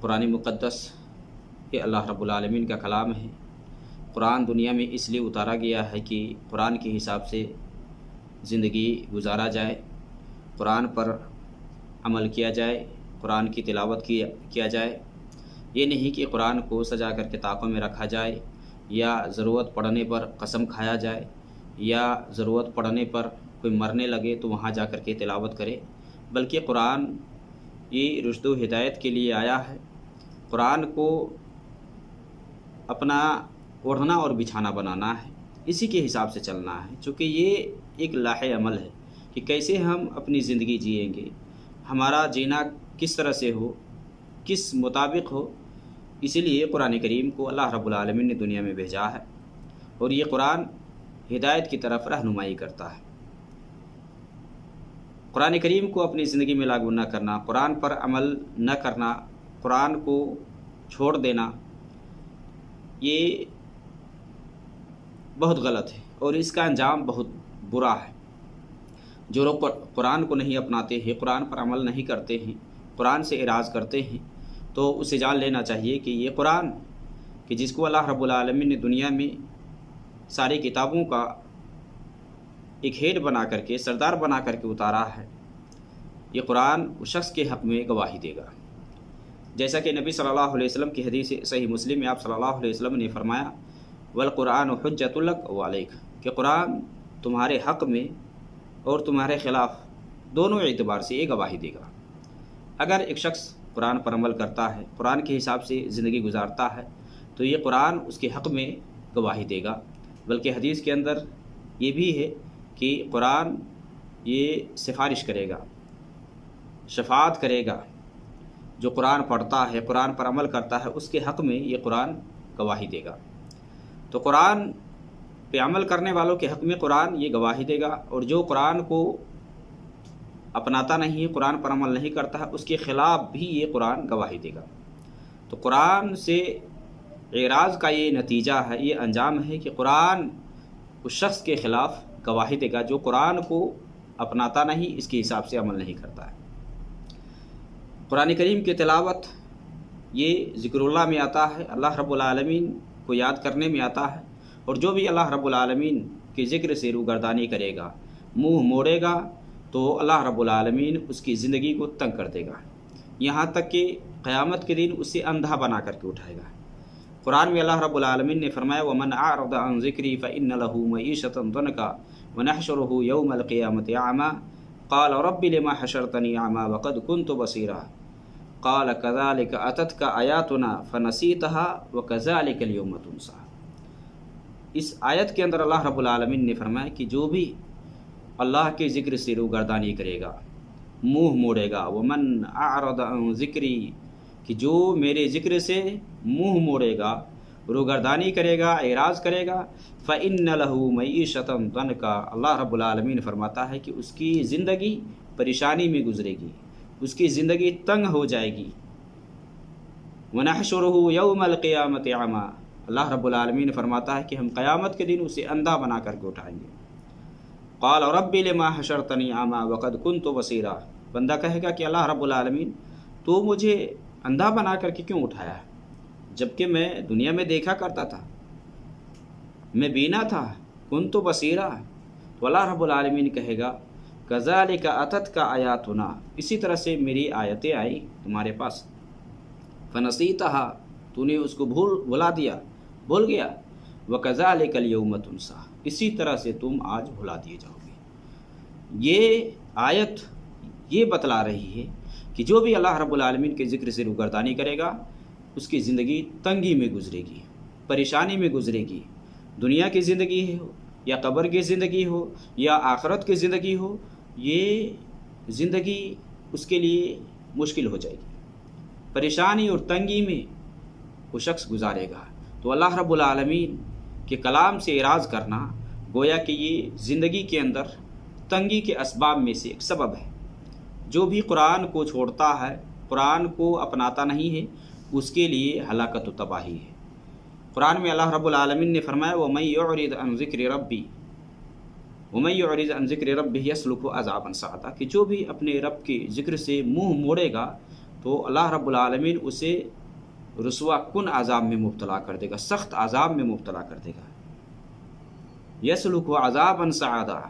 قرآن مقدس یہ اللہ رب العالمین کا کلام ہے۔ قرآن دنیا میں اس لیے اتارا گیا ہے کہ قرآن کے حساب سے زندگی گزارا جائے، قرآن پر عمل کیا جائے، قرآن کی تلاوت کیا جائے۔ یہ نہیں کہ قرآن کو سجا کر کتابوں میں رکھا جائے، یا ضرورت پڑنے پر قسم کھایا جائے، یا ضرورت پڑنے پر کوئی مرنے لگے تو وہاں جا کر کے تلاوت کرے، بلکہ قرآن یہ رشد و ہدایت کے لیے آیا ہے۔ قرآن کو اپنا اوڑھنا اور بچھانا بنانا ہے، اسی کے حساب سے چلنا ہے، چونکہ یہ ایک لاہ عمل ہے کہ کیسے ہم اپنی زندگی جئیں گے، ہمارا جینا کس طرح سے ہو، کس مطابق ہو۔ اسی لیے قرآن کریم کو اللہ رب العالمین نے دنیا میں بھیجا ہے، اور یہ قرآن ہدایت کی طرف رہنمائی کرتا ہے۔ قرآن کریم کو اپنی زندگی میں لاگو نہ کرنا، قرآن پر عمل نہ کرنا، قرآن کو چھوڑ دینا، یہ بہت غلط ہے، اور اس کا انجام بہت برا ہے۔ جو لوگ قرآن کو نہیں اپناتے ہیں، قرآن پر عمل نہیں کرتے ہیں، قرآن سے اعراض کرتے ہیں، تو اسے جان لینا چاہیے کہ یہ قرآن کہ جس کو اللہ رب العالمین نے دنیا میں ساری کتابوں کا ایک ہیڈ بنا کر کے، سردار بنا کر کے اتارا ہے، یہ قرآن اس شخص کے حق میں گواہی دے گا۔ جیسا کہ نبی صلی اللہ علیہ وسلم کی حدیث صحیح مسلم میں آپ صلی اللہ علیہ وسلم نے فرمایا، والقرآن حجۃ لک وعلیک، کہ قرآن تمہارے حق میں اور تمہارے خلاف دونوں اعتبار سے یہ گواہی دے گا۔ اگر ایک شخص قرآن پر عمل کرتا ہے، قرآن کے حساب سے زندگی گزارتا ہے، تو یہ قرآن اس کے حق میں گواہی دے گا۔ بلکہ حدیث کے اندر یہ بھی ہے کہ قرآن یہ سفارش کرے گا، شفاعت کرے گا۔ جو قرآن پڑھتا ہے، قرآن پر عمل کرتا ہے، اس کے حق میں یہ قرآن گواہی دے گا۔ تو قرآن پہ عمل کرنے والوں کے حق میں قرآن یہ گواہی دے گا، اور جو قرآن کو اپناتا نہیں، قرآن پر عمل نہیں کرتا ہے، اس کے خلاف بھی یہ قرآن گواہی دے گا۔ تو قرآن سے اعراض کا یہ نتیجہ ہے، یہ انجام ہے کہ قرآن اس شخص کے خلاف گواہی دے گا جو قرآن کو اپناتا نہیں، اس کے حساب سے عمل نہیں کرتا ہے۔ قرآن کریم کی تلاوت یہ ذکر اللہ میں آتا ہے، اللہ رب العالمین کو یاد کرنے میں آتا ہے، اور جو بھی اللہ رب العالمین کے ذکر سے روگردانی کرے گا، منہ موڑے گا، تو اللہ رب العالمین اس کی زندگی کو تنگ کر دے گا، یہاں تک کہ قیامت کے دن اسے اندھا بنا کر کے اٹھائے گا۔ قرآن میں اللہ رب العالمین نے فرمایا، وَمَنْ أَعْرَضَ عَنْ ذِكْرِي فَإِنَّ لَهُ مَعِيشَةً ضَنْكًا وَنَحْشُرُهُ يَوْمَ الْقِيَامَةِ أَعْمَىٰ قَالَ رَبِّ لِمَ حَشَرْتَنِي أَعْمَىٰ وَقَدْ كُنْتُ بَصِيرًا قَالَ كَذَٰلِكَ أَتَتْكَ آيَاتُنَا فَنَسِيتَهَا وَكَذَٰلِكَ الْيَوْمَ تُنسَىٰ۔ اس آیت کے اندر اللہ رب العالمین نے فرمایا کہ جو بھی اللہ کے ذکر سے روگردانی کرے گا، منہ موڑے گا، وَمَنْ أَعْرَضَ عَنْ ذِكْرِي، کہ جو میرے ذکر سے منہ موڑے گا، روگردانی کرے گا، اعراض کرے گا، فَإِنَّ لَهُ مَعِيشَةً ضَنْكًا، اللہ رب العالمین فرماتا ہے کہ اس کی زندگی پریشانی میں گزرے گی، اس کی زندگی تنگ ہو جائے گی۔ وَنَحْشُرُهُ يَوْمَ الْقِيَامَةِ أَعْمَىٰ، اللہ رب العالمین فرماتا ہے کہ ہم قیامت کے دن اسے اندھا بنا کر کے اٹھائیں گے۔ قال رب لما حشرتنی اعمیٰ وقد كنت بصیرا، بندہ کہے گا کہ اللہ رب العالمین تو مجھے اندھا بنا کر کے کیوں اٹھایا ہے، جبکہ میں دنیا میں دیکھا کرتا تھا، میں بینا تھا، كنت بصیرا۔ تو اللہ رب العالمین کہے گا كذلك أتتك آیاتنا، اسی طرح سے میری آیتیں آئی تمہارے پاس، فنسیتها، تو نے اس کو بھلا دیا، بھول گیا، وكذلك اليوم تنسیٰ، اسی طرح سے تم آج بھلا دیے جاؤ گے۔ یہ آیت یہ بتلا رہی ہے کہ جو بھی اللہ رب العالمین کے ذکر سے روگردانی کرے گا، اس کی زندگی تنگی میں گزرے گی، پریشانی میں گزرے گی، دنیا کی زندگی ہو یا قبر کی زندگی ہو یا آخرت کی زندگی ہو، یہ زندگی اس کے لیے مشکل ہو جائے گی، پریشانی اور تنگی میں وہ شخص گزارے گا۔ تو اللہ رب العالمین کہ کلام سے اعراض کرنا گویا کہ یہ زندگی کے اندر تنگی کے اسباب میں سے ایک سبب ہے۔ جو بھی قرآن کو چھوڑتا ہے، قرآن کو اپناتا نہیں ہے، اس کے لیے ہلاکت و تباہی ہے۔ قرآن میں اللہ رب العالمین نے فرمایا، وَمَن يُعْرِضْ عَنْ ذِكْرِ رَبِّهِ وَمَن يُعْرِضْ عَنْ ذِكْرِ رَبِّهِ يَسْلُكْهُ عَذَابًا صَعَدًا، کہ جو بھی اپنے رب کے ذکر سے منہ موڑے گا، تو اللہ رب العالمین اسے رسوا کن عذاب میں مبتلا کر دے گا، سخت عذاب میں مبتلا کر دے گا۔ یسلک عذابا صعدا،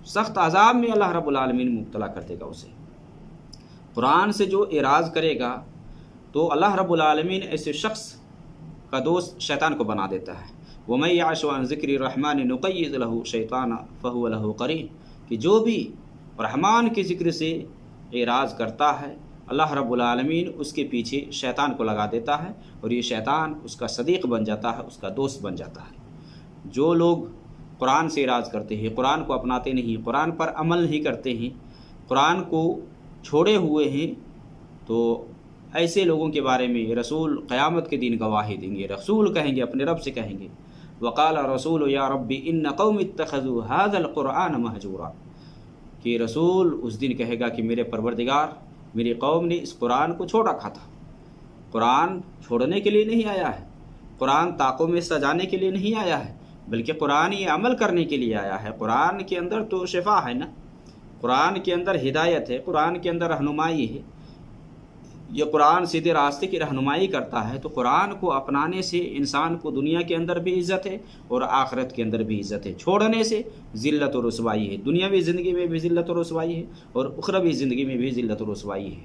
سخت عذاب میں اللہ رب العالمین مبتلا کر دے گا اسے۔ قرآن سے جو اعراض کرے گا تو اللہ رب العالمین ایسے شخص کا دوست شیطان کو بنا دیتا ہے۔ وَمَن يَعْشُ عَن ذِكْرِ الرَّحْمَنِ نُقَيِّضْ لَهُ شَيْطَانًا فَهُوَ لَهُ قَرِينٌ، کہ جو بھی رحمان کے ذکر سے اعراض کرتا ہے اللہ رب العالمین اس کے پیچھے شیطان کو لگا دیتا ہے، اور یہ شیطان اس کا صدیق بن جاتا ہے، اس کا دوست بن جاتا ہے۔ جو لوگ قرآن سے اعراض کرتے ہیں، قرآن کو اپناتے نہیں، قرآن پر عمل نہیں کرتے ہیں، قرآن کو چھوڑے ہوئے ہیں، تو ایسے لوگوں کے بارے میں رسول قیامت کے دن گواہی دیں گے۔ رسول کہیں گے، اپنے رب سے کہیں گے، وقال رسول یا ربی ان قوم اتخذوا هذا القرآن مہجورا، کہ رسول اس دن کہے گا کہ میرے پروردگار، میری قوم نے اس قرآن کو چھوڑ رکھا تھا۔ قرآن چھوڑنے کے لیے نہیں آیا ہے، قرآن طاقوں میں سجانے کے لیے نہیں آیا ہے، بلکہ قرآن یہ عمل کرنے کے لیے آیا ہے۔ قرآن کے اندر تو شفا ہے نا، قرآن کے اندر ہدایت ہے، قرآن کے اندر رہنمائی ہے، یہ قرآن سیدھے راستے کی رہنمائی کرتا ہے۔ تو قرآن کو اپنانے سے انسان کو دنیا کے اندر بھی عزت ہے اور آخرت کے اندر بھی عزت ہے، چھوڑنے سے ذلت و رسوائی ہے، دنیاوی زندگی میں بھی ذلت و رسوائی ہے اور اخروی زندگی میں بھی ذلت و رسوائی ہے۔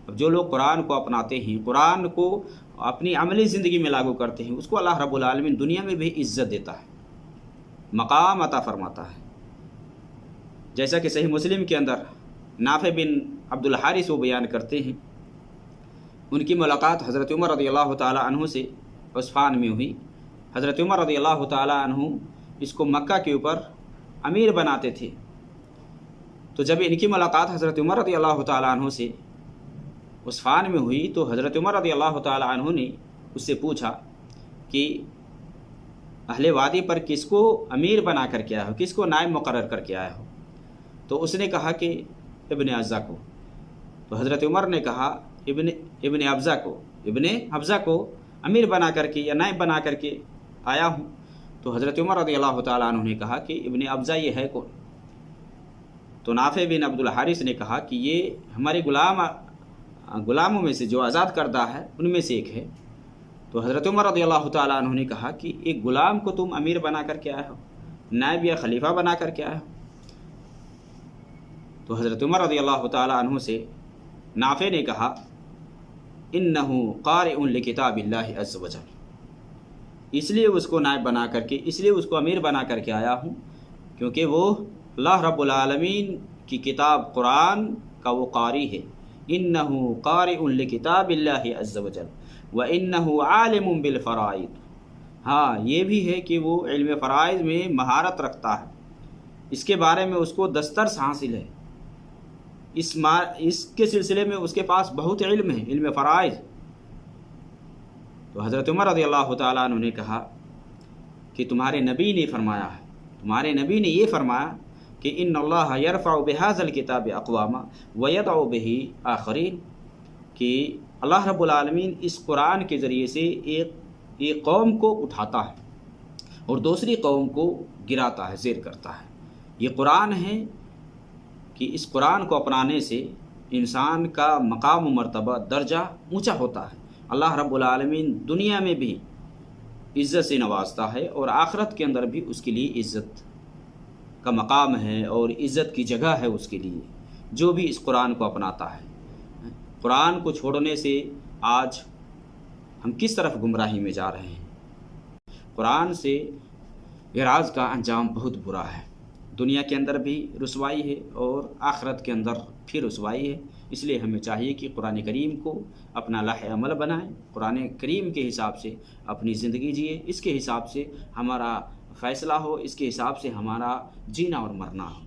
اب جو لوگ قرآن کو اپناتے ہیں، قرآن کو اپنی عملی زندگی میں لاگو کرتے ہیں، اس کو اللہ رب العالمین دنیا میں بھی عزت دیتا ہے، مقام عطا فرماتا ہے۔ جیسا کہ صحیح مسلم کے اندر نافع بن عبد الحارث وہ بیان کرتے ہیں، ان کی ملاقات حضرت عمر رضی اللہ تعالی عنہ سے عثفان میں ہوئی۔ حضرت عمر رضی اللہ تعالی عنہ اس کو مکہ کے اوپر امیر بناتے تھے، تو جب ان کی ملاقات حضرت عمر رضی اللہ تعالی عنہ سے عثفان میں ہوئی تو حضرت عمر رضی اللہ تعالی عنہ نے اس سے پوچھا کہ اہل وادی پر کس کو امیر بنا کر کے آیا ہو، کس کو نائب مقرر کر کے آیا ہو؟ تو اس نے کہا کہ ابن حفصہ کو۔ تو حضرت عمر نے کہا ابن حفصہ کو امیر بنا کر کے یا نائب بنا کر کے آیا ہوں۔ تو حضرت عمر رضی اللہ تعالیٰ عنہ نے کہا کہ ابن حفصہ یہ ہے کون؟ تو نافع بن عبد الحارث نے کہا کہ یہ ہمارے غلاموں میں سے جو آزاد کردہ ہے ان میں سے ایک ہے۔ تو حضرت عمر رضی اللہ تعالیٰ عنہ نے کہا کہ ایک غلام کو تم امیر بنا کر کے آئے ہو، نائب یا خلیفہ بنا کر کے آئے ہو؟ تو حضرت عمر رضی اللہ تعالیٰ عنہ سے نافع نے کہا انہو قارئ لکتاب اللہ عز وجل، اس لیے اس کو نائب بنا کر کے، اس لیے اس کو امیر بنا کر کے آیا ہوں کیونکہ وہ اللہ رب العالمین کی کتاب قرآن کا وہ قاری ہے۔ انہو قارئ لکتاب اللہ عز وجل وانہو عالم بالفرائض، ہاں یہ بھی ہے کہ وہ علم فرائض میں مہارت رکھتا ہے، اس کے بارے میں اس کو دسترس حاصل ہے، اس کے سلسلے میں اس کے پاس بہت علم ہے، علم فرائض۔ تو حضرت عمر رضی اللہ تعالیٰ عنہ نے کہا کہ تمہارے نبی نے فرمایا ہے، تمہارے نبی نے یہ فرمایا کہ ان اللہ یرفع بہذا الکتاب اقواما ویضع بہ آخرین، کہ اللہ رب العالمین اس قرآن کے ذریعے سے ایک قوم کو اٹھاتا ہے اور دوسری قوم کو گراتا ہے، زیر کرتا ہے۔ یہ قرآن ہے کہ اس قرآن کو اپنانے سے انسان کا مقام و مرتبہ درجہ اونچا ہوتا ہے، اللہ رب العالمین دنیا میں بھی عزت سے نوازتا ہے اور آخرت کے اندر بھی اس کے لیے عزت کا مقام ہے اور عزت کی جگہ ہے اس کے لیے، جو بھی اس قرآن کو اپناتا ہے۔ قرآن کو چھوڑنے سے آج ہم کس طرف گمراہی میں جا رہے ہیں۔ قرآن سے اعراض کا انجام بہت برا ہے، دنیا کے اندر بھی رسوائی ہے اور آخرت کے اندر پھر رسوائی ہے۔ اس لیے ہمیں چاہیے کہ قرآن کریم کو اپنا لائحہ عمل بنائیں، قرآن کریم کے حساب سے اپنی زندگی جیے، اس کے حساب سے ہمارا فیصلہ ہو، اس کے حساب سے ہمارا جینا اور مرنا ہو۔